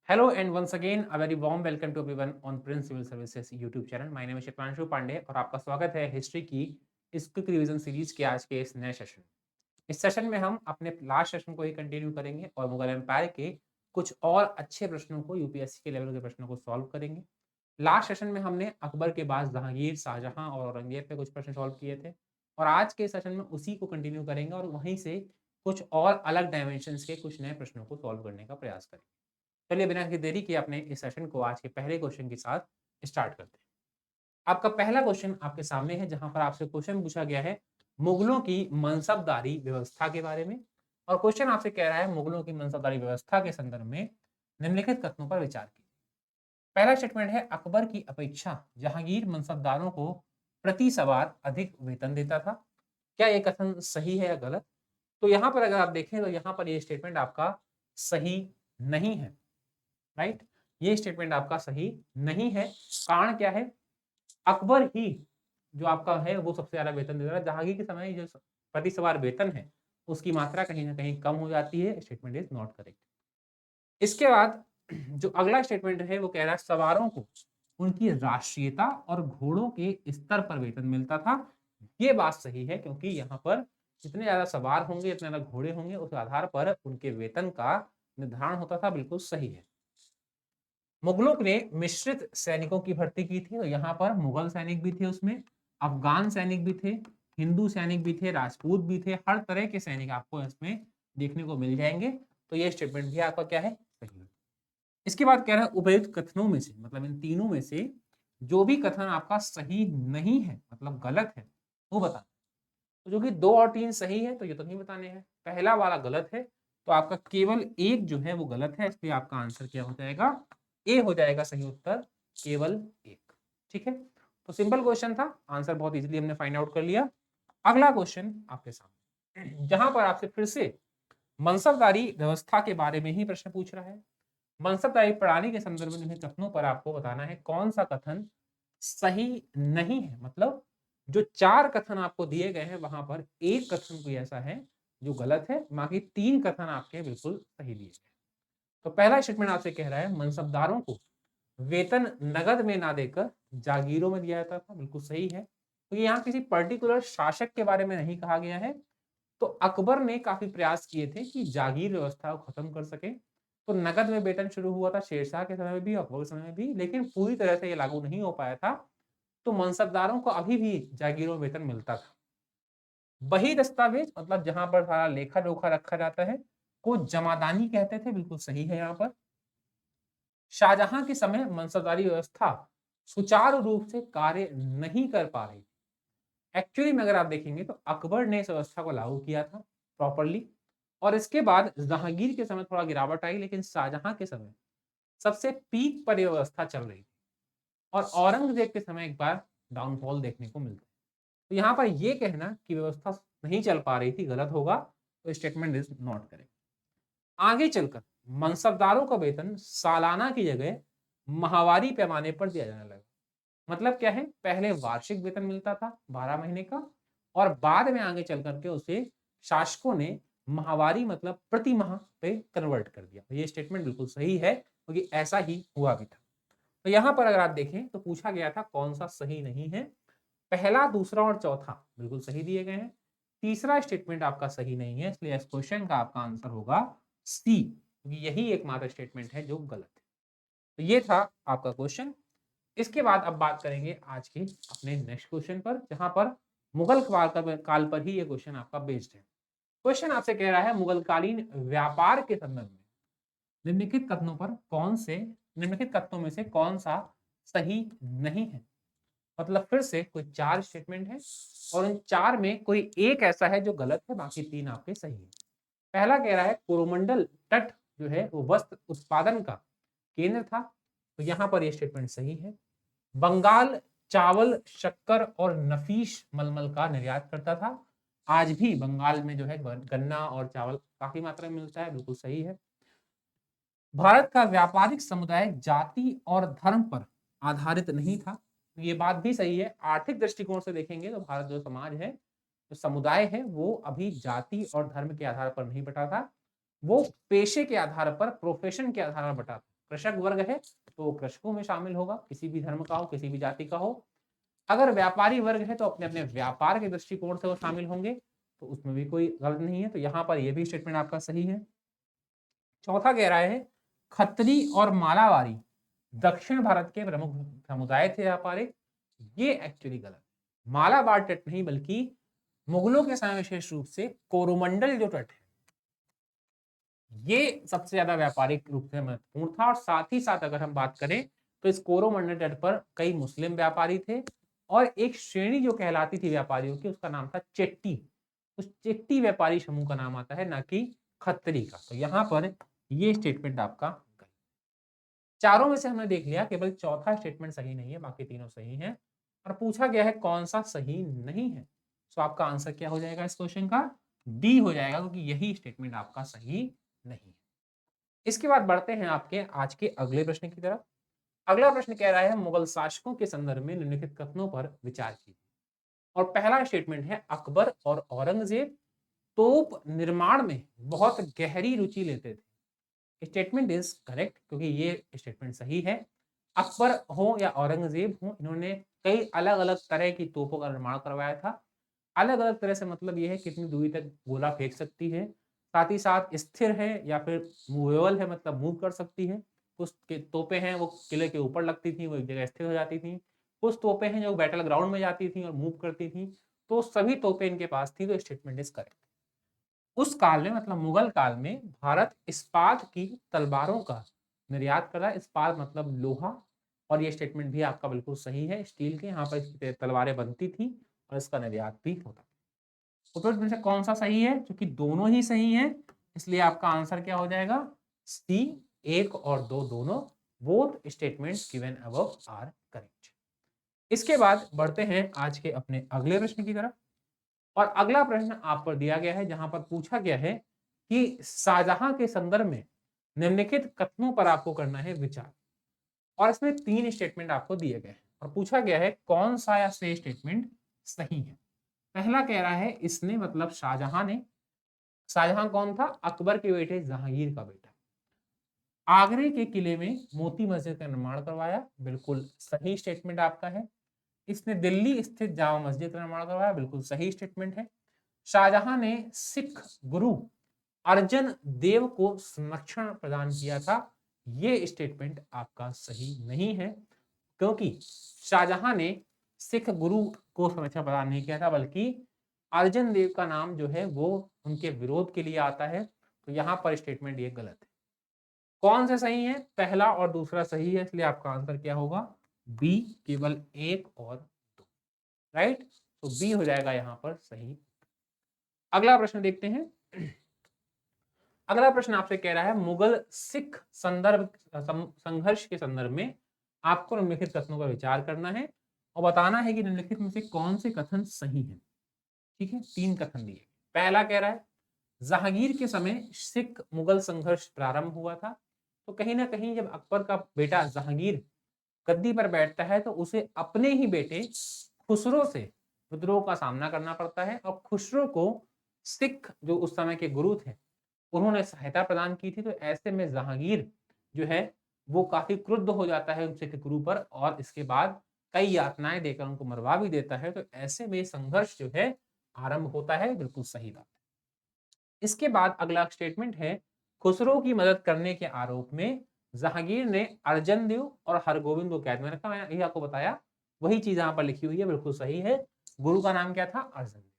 Hello and once again a very warm welcome to everyone on Prince Civil Services YouTube channel. My name is शिपांशु Pandey और आपका स्वागत है history की इस quick revision series के आज के इस नए सेशन। इस सेशन में हम अपने लास्ट सेशन को ही कंटिन्यू करेंगे और मुगल एम्पायर के कुछ और अच्छे प्रश्नों को यूपीएससी के लेवल के प्रश्नों को सॉल्व करेंगे। लास्ट सेशन में हमने अकबर के बाद जहांगीर, शाहजहां और औरंगजेब पे कुछ प्रश्न सॉल्व किए थे और आज के सेशन में उसी को कंटिन्यू करेंगे और वहीं से कुछ और अलग डायमेंशंस के कुछ नए प्रश्नों को सॉल्व करने का प्रयास करेंगे। चलिए बिना किसी देरी किए अपने इस सेशन को आज के पहले क्वेश्चन के साथ स्टार्ट करते हैं। आपका पहला क्वेश्चन आपके सामने है जहां पर आपसे क्वेश्चन पूछा गया है मुगलों की मनसबदारी व्यवस्था के बारे में और क्वेश्चन आपसे कह रहा है मुगलों की मनसबदारी व्यवस्था के संदर्भ में निम्नलिखित कथनों पर विचार कीजिए। पहला स्टेटमेंट है अकबर की अपेक्षा जहांगीर मनसबदारों को प्रति सवार अधिक वेतन देता था। क्या यह कथन सही है या गलत? तो यहाँ पर अगर आप देखें तो यहाँ पर यह स्टेटमेंट आपका सही नहीं है। राइट, ये स्टेटमेंट आपका सही नहीं है। कारण क्या है? अकबर ही जो आपका है वो सबसे ज्यादा वेतन दे रहा है। जहांगीर के समय जो प्रति सवार वेतन है उसकी मात्रा कहीं ना कहीं कम हो जाती है। Statement is not correct. इसके बाद जो अगला स्टेटमेंट है वो कह रहा है सवारों को उनकी राष्ट्रीयता और घोड़ों के स्तर पर वेतन मिलता था। ये बात सही है क्योंकि यहाँ पर जितने ज्यादा सवार होंगे जितने ज्यादा घोड़े होंगे उस आधार पर उनके वेतन का निर्धारण होता था। बिल्कुल सही है। मुगलों ने मिश्रित सैनिकों की भर्ती की थी तो यहाँ पर मुगल सैनिक भी थे, उसमें अफगान सैनिक भी थे, हिंदू सैनिक भी थे, राजपूत भी थे। हर तरह के सैनिक आपको इसमें देखने को मिल जाएंगे। तो ये स्टेटमेंट भी आपका क्या है? सही है। इसके बाद कह रहा है उपयुक्त कथनों में से मतलब इन तीनों में से जो भी कथन आपका सही नहीं है मतलब गलत है वो बताना। तो जो कि 2 और 3 सही है तो ये तो नहीं बताने हैं। पहला वाला गलत है तो आपका केवल एक जो है वो गलत है। इसलिए आपका आंसर क्या हो जाएगा? ए हो जाएगा सही उत्तर, केवल एक। ठीक है, तो सिंपल क्वेश्चन था, आंसर बहुत इजीली हमने फाइंड आउट कर लिया। अगला क्वेश्चन आपके सामने जहां पर आपसे फिर से मनसबदारी व्यवस्था के बारे में ही प्रश्न पूछ रहा है। मनसबदारी प्रणाली के संदर्भ में निम्न कथनों पर आपको बताना है कौन सा कथन सही नहीं है। मतलब जो 4 कथन आपको दिए गए हैं वहां पर एक कथन कोई ऐसा है जो गलत है, बाकी 3 कथन आपके बिल्कुल सही दिए गए। तो पहला स्टेटमेंट आपसे कह रहा है मनसबदारों को वेतन नगद में ना देकर जागीरों में दिया जाता था। बिल्कुल सही है क्योंकि यहाँ किसी पर्टिकुलर शासक के बारे में नहीं कहा गया है। तो अकबर ने काफी प्रयास किए थे कि जागीर व्यवस्था को खत्म कर सके। तो नगद में वेतन शुरू हुआ था शेरशाह के समय में भी, अकबर के समय में भी, लेकिन पूरी तरह से ये लागू नहीं हो पाया था। तो मनसबदारों को अभी भी जागीरों में वेतन मिलता था। वही दस्तावेज मतलब जहां पर सारा लेखा जोखा रखा जाता है को जमादानी कहते थे। बिल्कुल सही है। यहाँ पर शाहजहां के समय मनसबदारी व्यवस्था सुचारू रूप से कार्य नहीं कर पा रही। एक्चुअली में अगर आप देखेंगे तो अकबर ने इस व्यवस्था को लागू किया था प्रॉपरली और इसके बाद जहांगीर के समय थोड़ा गिरावट आई, लेकिन शाहजहां के समय सबसे पीक पर यह व्यवस्था चल रही थी और औरंगजेब के समय एक बार डाउनफॉल देखने को मिलता है। तो यहाँ पर यह कहना कि व्यवस्था नहीं चल पा रही थी गलत होगा। तो स्टेटमेंट इज नॉट करेक्ट। आगे चलकर मनसबदारों का वेतन सालाना की जगह माहवारी पैमाने पर दिया जाने लगा। मतलब क्या है? पहले वार्षिक वेतन मिलता था 12 महीने का और बाद में आगे चल करके उसे शासकों ने माहवारी मतलब प्रति माह पे कन्वर्ट कर दिया। ये स्टेटमेंट बिल्कुल सही है क्योंकि ऐसा ही हुआ भी था। तो यहाँ पर अगर आप देखें तो पूछा गया था कौन सा सही नहीं है। पहला, दूसरा और चौथा बिल्कुल सही दिए गए हैं। तीसरा स्टेटमेंट आपका सही नहीं है, इसलिए इस क्वेश्चन का आपका आंसर होगा सी, क्योंकि यही एकमात्र स्टेटमेंट है जो गलत है। तो ये था आपका क्वेश्चन। इसके बाद अब बात करेंगे आज के अपने नेक्स्ट क्वेश्चन पर जहां पर मुगल काल पर ही ये क्वेश्चन आपका बेस्ड है। क्वेश्चन आपसे कह रहा है मुगलकालीन व्यापार के संदर्भ में निम्नलिखित कथनों पर कौन से निम्नलिखित कथनों में से कौन सा सही नहीं है। मतलब फिर से कोई 4 स्टेटमेंट है और उन 4 में कोई एक ऐसा है जो गलत है, बाकी 3 आपके सही है। पहला कह रहा है कोरोमंडल तट जो है वो वस्त्र उत्पादन का केंद्र था। तो यहाँ पर ये स्टेटमेंट सही है। बंगाल चावल, शक्कर और नफीस मलमल का निर्यात करता था। आज भी बंगाल में जो है गन्ना और चावल काफी मात्रा में मिलता है। बिल्कुल सही है। भारत का व्यापारिक समुदाय जाति और धर्म पर आधारित नहीं था। ये बात भी सही है। आर्थिक दृष्टिकोण से देखेंगे तो भारत जो समाज है, जो समुदाय है, वो अभी जाति और धर्म के आधार पर नहीं बटा था। वो पेशे के आधार पर, प्रोफेशन के आधार पर बटा था। कृषक वर्ग है तो वो कृषकों में शामिल होगा, किसी भी धर्म का हो, किसी भी जाति का हो। अगर व्यापारी वर्ग है तो अपने अपने व्यापार के दृष्टिकोण से वो शामिल होंगे, तो उसमें भी कोई गलत नहीं है। तो यहाँ पर ये भी स्टेटमेंट आपका सही है। चौथा कह रहा है खत्री और मालावारी दक्षिण भारत के प्रमुख समुदाय थे व्यापारिक, ये एक्चुअली गलत। मालाबार तट नहीं बल्कि मुगलों के समय विशेष रूप से कोरोमंडल जो तट है ये सबसे ज्यादा व्यापारिक रूप से महत्वपूर्ण था। और साथ ही साथ अगर हम बात करें तो इस कोरोमंडल तट पर कई मुस्लिम व्यापारी थे और एक श्रेणी जो कहलाती थी व्यापारियों की उसका नाम था चेट्टी। उस चेट्टी व्यापारी समूह का नाम आता है, ना कि खत्री का। तो यहाँ पर ये स्टेटमेंट आपका चारों में से हमने देख लिया, केवल चौथा स्टेटमेंट सही नहीं है, बाकी तीनों सही हैं। और पूछा गया है कौन सा सही नहीं है, तो आपका आंसर क्या हो जाएगा इस क्वेश्चन का? डी हो जाएगा, क्योंकि यही स्टेटमेंट आपका सही नहीं है। इसके बाद बढ़ते हैं आपके आज के अगले प्रश्न की तरफ। अगला प्रश्न कह रहा है मुगल शासकों के संदर्भ में निम्नलिखित कथनों पर विचार कीजिए। और पहला स्टेटमेंट है अकबर और औरंगजेब तोप निर्माण में बहुत गहरी रुचि लेते थे। स्टेटमेंट इज करेक्ट, क्योंकि ये स्टेटमेंट सही है। अकबर हो या औरंगजेब हो, इन्होंने कई अलग अलग तरह की तोपों का निर्माण करवाया था। अलग अलग तरह से मतलब ये है कितनी दूरी तक गोला फेंक सकती है, साथ ही साथ स्थिर है या फिर मूवेबल है, मतलब मूव कर सकती है। कुछ तोपें हैं वो किले के ऊपर लगती थी, वो एक जगह स्थिर हो जाती थी। कुछ तोपें हैं जो बैटल ग्राउंड में जाती थी और मूव करती थी। तो सभी तोपें इनके पास थी, तो स्टेटमेंट इज करेक्ट। उस काल में मतलब मुगल काल में भारत इस्पात की तलवारों का निर्यात कर रहा है। इस्पात मतलब लोहा, और ये स्टेटमेंट भी आपका बिल्कुल सही है। स्टील के यहाँ पर इसकी तलवारें बनती थी और इसका निर्यात भी होता था। तो फिर से कौन सा सही है? क्योंकि दोनों ही सही है, इसलिए आपका आंसर क्या हो जाएगा? सी, 1 और 2 दोनों, both statements given above are correct. इसके बाद बढ़ते हैं आज के अपने अगले प्रश्न की तरफ। और अगला प्रश्न आप पर दिया गया है, जहां पर पूछा गया है कि शाहजहां के संदर्भ में निम्नलिखित कथनों पर आपको करना है विचार। और इसमें 3 स्टेटमेंट आपको दिए गए हैं और पूछा गया है कौन सा या से स्टेटमेंट सही है। पहला कह रहा है इसने मतलब शाहजहां ने, शाहजहां कौन था? अकबर के बेटे जहांगीर का बेटा, आगरे के किले में मोती मस्जिद का निर्माण करवाया, बिल्कुल सही स्टेटमेंट आपका है। इसने दिल्ली स्थित जामा मस्जिद का निर्माण करवाया, बिल्कुल सही स्टेटमेंट है। शाहजहां ने सिख गुरु अर्जन देव को संरक्षण प्रदान किया था, ये स्टेटमेंट आपका सही नहीं है, क्योंकि शाहजहां ने सिख गुरु को संरक्षण प्रदान नहीं किया था, बल्कि अर्जन देव का नाम जो है वो उनके विरोध के लिए आता है। तो यहाँ पर स्टेटमेंट ये गलत है। कौन सा सही है? पहला और दूसरा सही है, इसलिए आपका आंसर क्या होगा? बी, केवल 1 और 2, राइट। तो बी हो जाएगा यहाँ पर सही। अगला प्रश्न देखते हैं। अगला प्रश्न आपसे कह रहा है मुगल सिख संघर्ष के संदर्भ में आपको निम्नलिखित कथनों पर विचार करना है और बताना है कि निम्नलिखित में से कौन से कथन सही हैं। ठीक है, 3 कथन दिए। पहला कह रहा है जहांगीर के समय सिख मुगल संघर्ष प्रारंभ हुआ था। तो कहीं ना कहीं जब अकबर का बेटा जहांगीर गद्दी पर बैठता है तो उसे अपने ही बेटे खुसरो से विद्रोह का सामना करना पड़ता है, और खुसरो को सिख जो उस समय के गुरु थे उन्होंने सहायता प्रदान की थी। तो ऐसे में जहांगीर जो है वो काफी क्रुद्ध हो जाता है उनसे के गुरु पर, और इसके बाद कई यातनाएं देकर उनको मरवा भी देता है। तो ऐसे में संघर्ष जो है आरंभ होता है, बिल्कुल सही बात। इसके बाद अगला स्टेटमेंट है खुसरो की मदद करने के आरोप में जहांगीर ने अर्जन देव और हरगोविंद को कैद में रखा। मैंने यही आपको बताया, वही चीज यहाँ पर लिखी हुई है, बिल्कुल सही है। गुरु का नाम क्या था? अर्जन देव।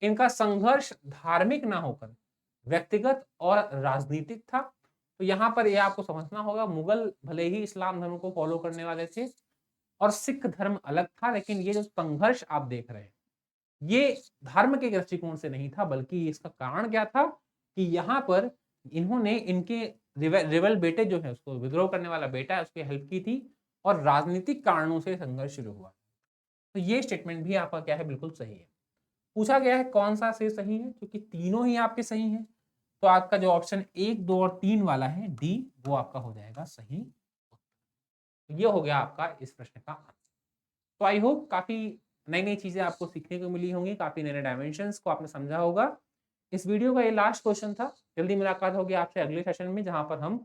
इनका संघर्ष धार्मिक ना होकर व्यक्तिगत और राजनीतिक था। तो यहाँ पर यह आपको समझना होगा, मुगल भले ही इस्लाम धर्म को फॉलो करने वाले थे और सिख धर्म अलग था, लेकिन ये जो संघर्ष आप देख रहे हैं ये धर्म के दृष्टिकोण से नहीं था, बल्कि इसका कारण क्या था कि यहाँ पर इन्होंने इनके रिबल बेटे जो है, उसको विद्रोह करने वाला बेटा है, उसकी हेल्प की थी और राजनीतिक कारणों से संघर्ष शुरू हुआ। तो ये स्टेटमेंट भी आपका क्या है? बिल्कुल सही है। पूछा गया है कौन सा से सही है, क्योंकि तीनों ही आपके सही हैं। तो आपका जो ऑप्शन 1, 2 और 3 वाला है डी, वो आपका हो जाएगा सही। तो ये हो गया आपका इस प्रश्न का आंसर। तो आई होप काफी नई नई चीजें आपको सीखने को मिली होंगी, काफी नए नए डायमेंशंस को आपने समझा होगा। इस वीडियो का ये लास्ट क्वेश्चन था। जल्दी मुलाकात होगी आपसे अगले सेशन में, जहां पर हम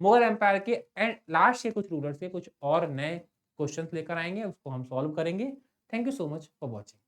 मुगल एम्पायर के एंड लास्ट के कुछ रूलर से कुछ और नए क्वेश्चंस लेकर आएँगे, उसको हम सॉल्व करेंगे। Thank you so much for watching.